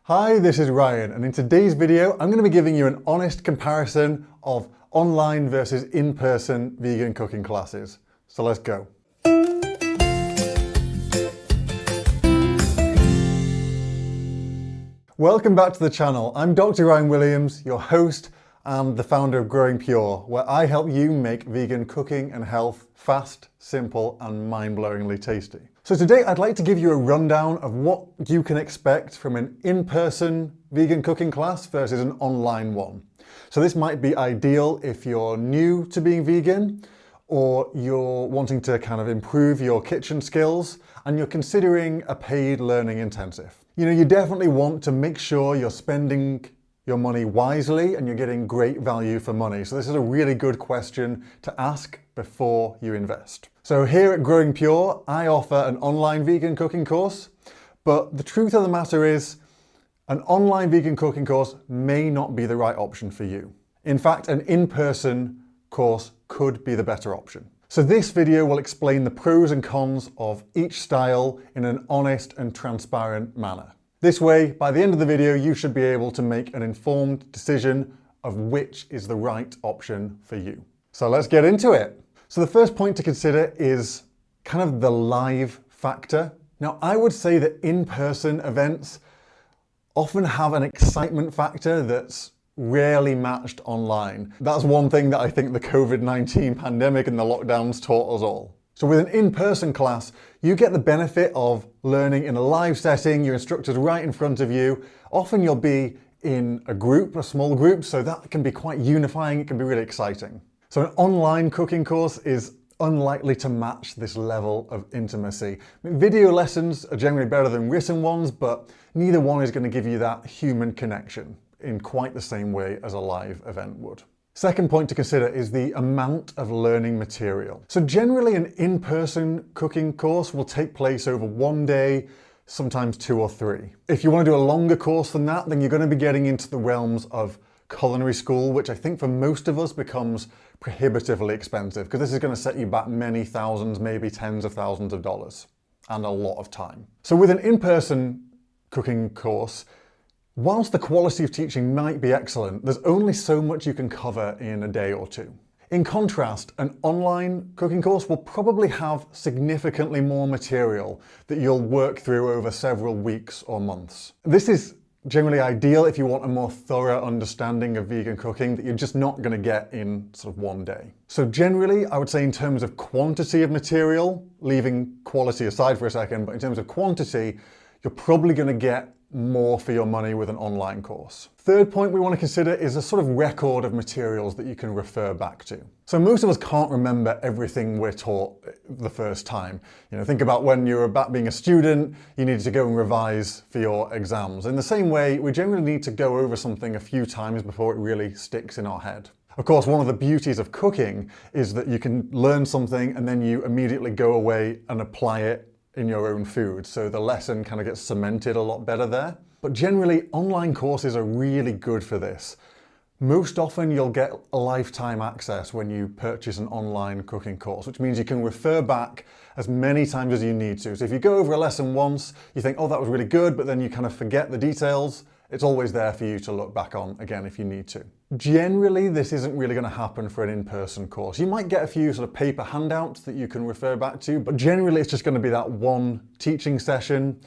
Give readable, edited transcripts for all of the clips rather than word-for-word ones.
Hi, this is Ryan, and in today's video, I'm going to be giving you an honest comparison of online versus in-person vegan cooking classes. So let's go. Welcome back to the channel. I'm Dr. Ryan Williams, your host and the founder of Growing Pure, where I help you make vegan cooking and health fast, simple, and mind-blowingly tasty. So today I'd like to give you a rundown of what you can expect from an in-person vegan cooking class versus an online one. So this might be ideal if you're new to being vegan, or you're wanting to kind of improve your kitchen skills and you're considering a paid learning intensive. You definitely want to make sure you're spending your money wisely and you're getting great value for money. So this is a really good question to ask before you invest. So here at Growing Pure, I offer an online vegan cooking course, but the truth of the matter is an online vegan cooking course may not be the right option for you. In fact, an in-person course could be the better option. So this video will explain the pros and cons of each style in an honest and transparent manner. This way, by the end of the video, you should be able to make an informed decision of which is the right option for you. So let's get into it. So the first point to consider is kind of the live factor. Now, I would say that in-person events often have an excitement factor that's rarely matched online. That's one thing that I think the COVID-19 pandemic and the lockdowns taught us all. So with an in-person class, you get the benefit of learning in a live setting, your instructor's right in front of you. Often you'll be in a group, a small group, so that can be quite unifying, it can be really exciting. So an online cooking course is unlikely to match this level of intimacy. Video lessons are generally better than written ones, but neither one is going to give you that human connection in quite the same way as a live event would. Second point to consider is the amount of learning material. So generally an in-person cooking course will take place over one day, sometimes 2 or 3. If you want to do a longer course than that, then you're going to be getting into the realms of culinary school, which I think for most of us becomes prohibitively expensive, because this is going to set you back many thousands, maybe tens of thousands of dollars, and a lot of time. So with an in-person cooking course, whilst the quality of teaching might be excellent, there's only so much you can cover in a day or 2. In contrast, an online cooking course will probably have significantly more material that you'll work through over several weeks or months. This is generally ideal if you want a more thorough understanding of vegan cooking that you're just not going to get in sort of one day. So generally, I would say in terms of quantity of material, leaving quality aside for a second, but in terms of quantity, you're probably going to get more for your money with an online course. Third point we want to consider is a sort of record of materials that you can refer back to. So most of us can't remember everything we're taught the first time. Think about when you were back being a student, you needed to go and revise for your exams. In the same way, we generally need to go over something a few times before it really sticks in our head. Of course, one of the beauties of cooking is that you can learn something and then you immediately go away and apply it in your own food, so the lesson kind of gets cemented a lot better there. But generally, online courses are really good for this. Most often you'll get a lifetime access when you purchase an online cooking course, which means you can refer back as many times as you need to. So if you go over a lesson once, you think, oh, that was really good, but then you kind of forget the details, it's always there for you to look back on again if you need to. Generally, this isn't really going to happen for an in-person course. You might get a few sort of paper handouts that you can refer back to, but generally it's just going to be that one teaching session,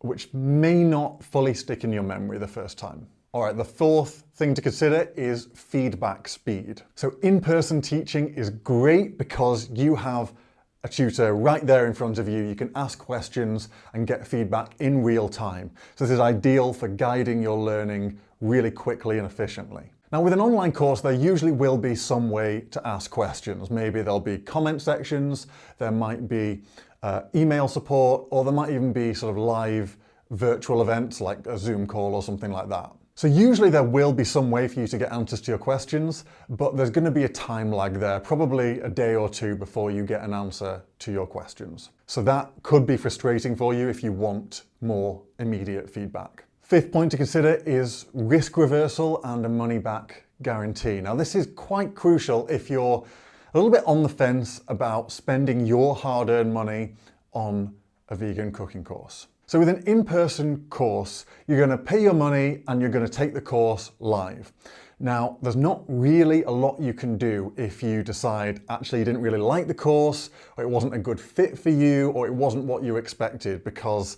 which may not fully stick in your memory the first time. All right, the fourth thing to consider is feedback speed. So in-person teaching is great because you have a tutor right there in front of you. You can ask questions and get feedback in real time. So this is ideal for guiding your learning really quickly and efficiently. Now with an online course, there usually will be some way to ask questions. Maybe there'll be comment sections, there might be email support, or there might even be sort of live virtual events like a Zoom call or something like that. So usually there will be some way for you to get answers to your questions, but there's going to be a time lag there, probably a day or 2 before you get an answer to your questions. So that could be frustrating for you if you want more immediate feedback. Fifth point to consider is risk reversal and a money-back guarantee. Now this is quite crucial if you're a little bit on the fence about spending your hard-earned money on a vegan cooking course. So with an in-person course, you're going to pay your money and you're going to take the course live. Now, there's not really a lot you can do if you decide actually you didn't really like the course, or it wasn't a good fit for you, or it wasn't what you expected, because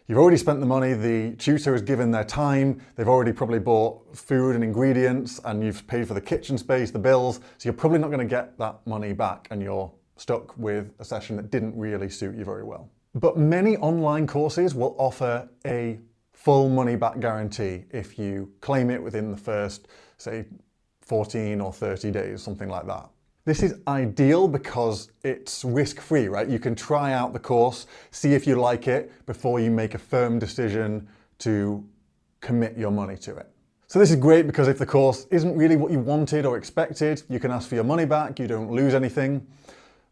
you've already spent the money, the tutor has given their time, they've already probably bought food and ingredients, and you've paid for the kitchen space, the bills, so you're probably not going to get that money back, and you're stuck with a session that didn't really suit you very well. But many online courses will offer a full money back guarantee if you claim it within the first, say, 14 or 30 days, something like that. This is ideal because it's risk-free, right? You can try out the course, see if you like it before you make a firm decision to commit your money to it. So this is great because if the course isn't really what you wanted or expected, you can ask for your money back, you don't lose anything.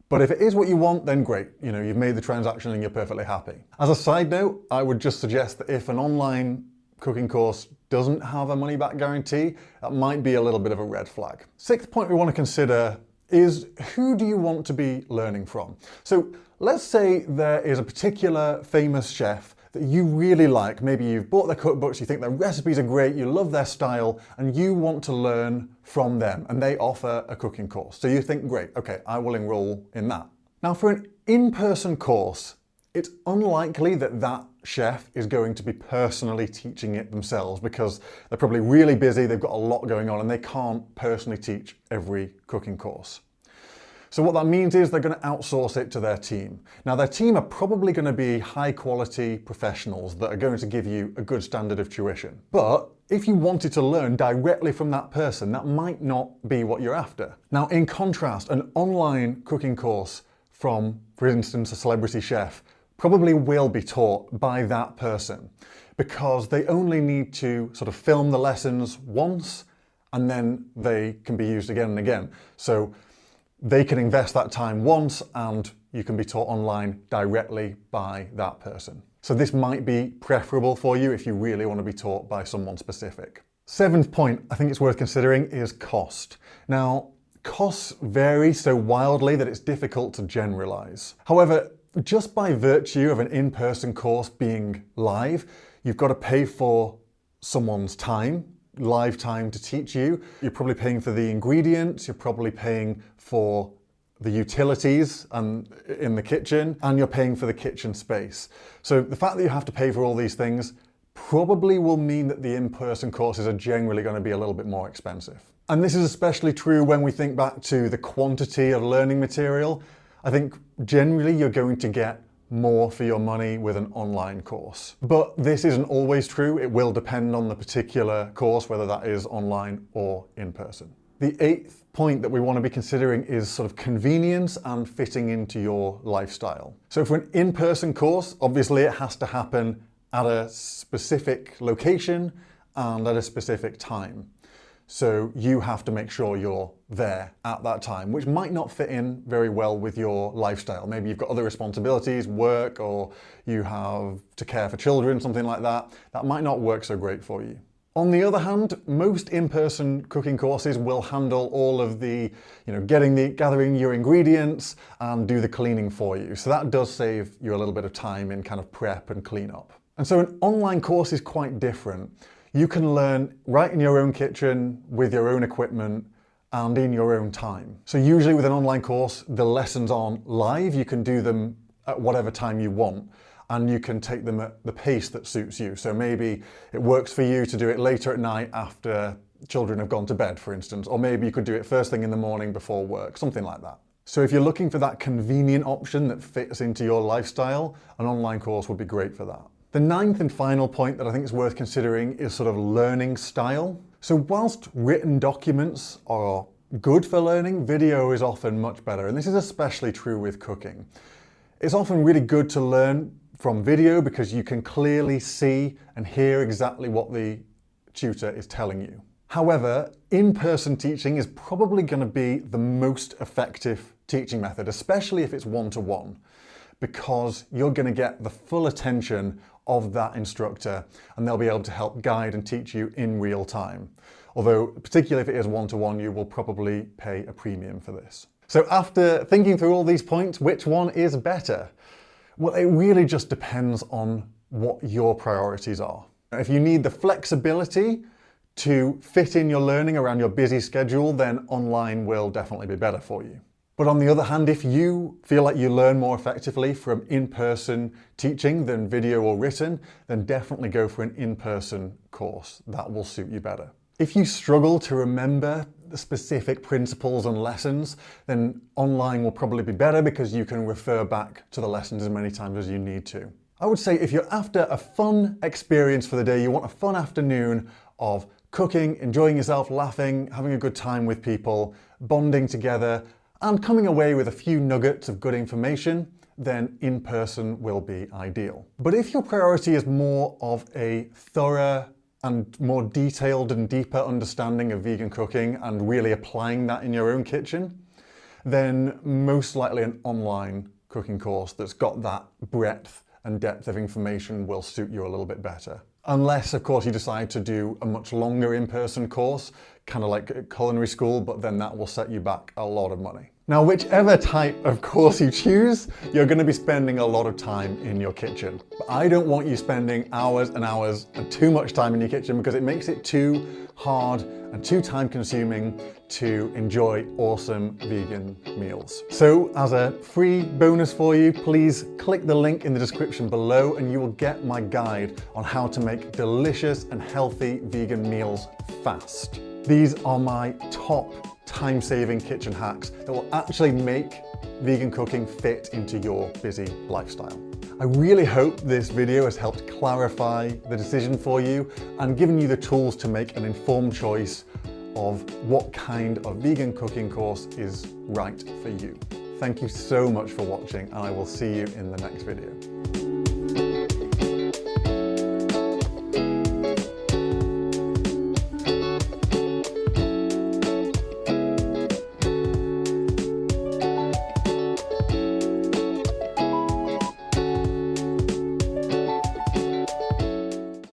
But if it is what you want, then great. You know, you've made the transaction and you're perfectly happy. As a side note, I would just suggest that if an online cooking course doesn't have a money back guarantee, that might be a little bit of a red flag. Sixth point we want to consider is, who do you want to be learning from? So let's say there is a particular famous chef that you really like. Maybe you've bought their cookbooks, you think their recipes are great, you love their style, and you want to learn from them, and they offer a cooking course. So you think, great, okay, I will enroll in that. Now for an in-person course, it's unlikely that that chef is going to be personally teaching it themselves, because they're probably really busy, they've got a lot going on, and they can't personally teach every cooking course. So what that means is they're going to outsource it to their team. Now their team are probably going to be high quality professionals that are going to give you a good standard of tuition. But if you wanted to learn directly from that person, that might not be what you're after. Now in contrast, an online cooking course from, for instance, a celebrity chef probably will be taught by that person, because they only need to sort of film the lessons once and then they can be used again and again. So they can invest that time once and you can be taught online directly by that person. So this might be preferable for you if you really want to be taught by someone specific. Seventh point I think it's worth considering is cost. Now, costs vary so wildly that it's difficult to generalize. However, just by virtue of an in-person course being live, you've got to pay for someone's time, live time to teach you. You're probably paying for the ingredients, you're probably paying for the utilities in the kitchen, and you're paying for the kitchen space. So the fact that you have to pay for all these things probably will mean that the in-person courses are generally going to be a little bit more expensive. And this is especially true when we think back to the quantity of learning material. I think generally you're going to get more for your money with an online course. But this isn't always true. It will depend on the particular course, whether that is online or in person. The eighth point that we want to be considering is sort of convenience and fitting into your lifestyle. So for an in-person course, obviously it has to happen at a specific location and at a specific time. So you have to make sure you're there at that time, which might not fit in very well with your lifestyle. Maybe you've got other responsibilities, work, or you have to care for children, something like that. That might not work so great for you. On the other hand, most in-person cooking courses will handle all of the, gathering your ingredients and do the cleaning for you. So that does save you a little bit of time in kind of prep and clean up. And so an online course is quite different. You can learn right in your own kitchen with your own equipment and in your own time. So usually with an online course, the lessons aren't live. You can do them at whatever time you want, and you can take them at the pace that suits you. So maybe it works for you to do it later at night after children have gone to bed, for instance, or maybe you could do it first thing in the morning before work, something like that. So if you're looking for that convenient option that fits into your lifestyle, an online course would be great for that. The ninth and final point that I think is worth considering is sort of learning style. So whilst written documents are good for learning, video is often much better. And this is especially true with cooking. It's often really good to learn from video because you can clearly see and hear exactly what the tutor is telling you. However, in-person teaching is probably going to be the most effective teaching method, especially if it's one-to-one, because you're going to get the full attention of that instructor and they'll be able to help guide and teach you in real time. Although, particularly if it is one-to-one, you will probably pay a premium for this. So after thinking through all these points, which one is better? Well, it really just depends on what your priorities are. If you need the flexibility to fit in your learning around your busy schedule, then online will definitely be better for you. But on the other hand, if you feel like you learn more effectively from in-person teaching than video or written, then definitely go for an in-person course. That will suit you better. If you struggle to remember the specific principles and lessons, then online will probably be better because you can refer back to the lessons as many times as you need to. I would say if you're after a fun experience for the day, you want a fun afternoon of cooking, enjoying yourself, laughing, having a good time with people, bonding together, and coming away with a few nuggets of good information, then in-person will be ideal. But if your priority is more of a thorough and more detailed and deeper understanding of vegan cooking and really applying that in your own kitchen, then most likely an online cooking course that's got that breadth and depth of information will suit you a little bit better. Unless, of course, you decide to do a much longer in-person course, kind of like culinary school, but then that will set you back a lot of money. Now, whichever type of course you choose, you're going to be spending a lot of time in your kitchen. But I don't want you spending hours and hours and too much time in your kitchen because it makes it too hard and too time consuming to enjoy awesome vegan meals. So as a free bonus for you, please click the link in the description below and you will get my guide on how to make delicious and healthy vegan meals fast. These are my top time-saving kitchen hacks that will actually make vegan cooking fit into your busy lifestyle. I really hope this video has helped clarify the decision for you and given you the tools to make an informed choice of what kind of vegan cooking course is right for you. Thank you so much for watching, and I will see you in the next video.